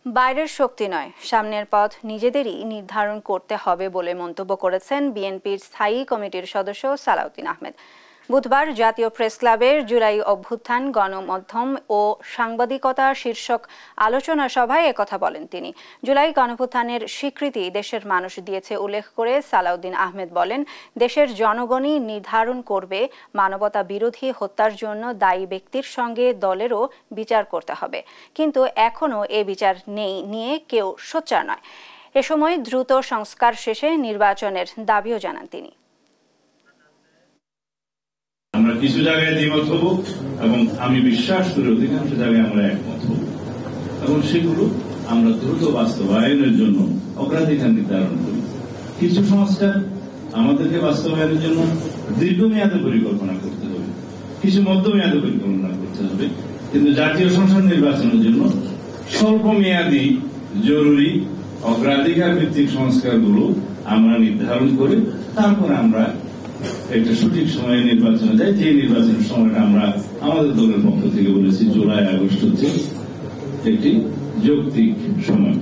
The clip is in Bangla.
বাইরের শক্তি নয়, সামনের পথ নিজেদেরই নির্ধারণ করতে হবে বলে মন্তব্য করেছেন বিএনপির স্থায়ী কমিটির সদস্য সালাউদ্দিন আহমেদ। বুধবার জাতীয় প্রেস ক্লাবের জুলাই অভ্যুত্থান, গণমাধ্যম ও সাংবাদিকতা শীর্ষক আলোচনা সভায় একথা বলেন তিনি। জুলাই গণঅভ্যুত্থানের স্বীকৃতি দেশের মানুষ দিয়েছে উল্লেখ করে সালাউদ্দিন আহমেদ বলেন, দেশের জনগণই নির্ধারণ করবে মানবতা বিরোধী হত্যার জন্য দায়ী ব্যক্তির সঙ্গে দলেরও বিচার করতে হবে, কিন্তু এখনো এ বিচার নেই নিয়ে কেউ সোচ্চার নয়। এ সময় দ্রুত সংস্কার শেষে নির্বাচনের দাবিও জানান তিনি। আমরা কিছু জায়গায় দ্বিমত হব এবং আমি বিশ্বাস করি অধিকাংশ জায়গায় আমরা একমত হব এবং সেগুলো আমরা দ্রুত বাস্তবায়নের জন্য অগ্রাধিকার নির্ধারণ করি। কিছু সংস্কার আমাদেরকে বাস্তবায়নের জন্য দীর্ঘমেয়াদে পরিকল্পনা করতে হবে, কিছু মধ্যমেয়াদে পরিকল্পনা করতে হবে, কিন্তু জাতীয় সংসদ নির্বাচনের জন্য স্বল্প মেয়াদী জরুরি অগ্রাধিকার ভিত্তিক সংস্কারগুলো আমরা নির্ধারণ করে তারপরে আমরা একটা সঠিক সময়ে নির্বাচনে যাই। যে নির্বাচনের সময়টা আমরা আমাদের দলের পক্ষ থেকে বলেছি জুলাই আগস্ট হচ্ছে একটি যৌক্তিক সময়।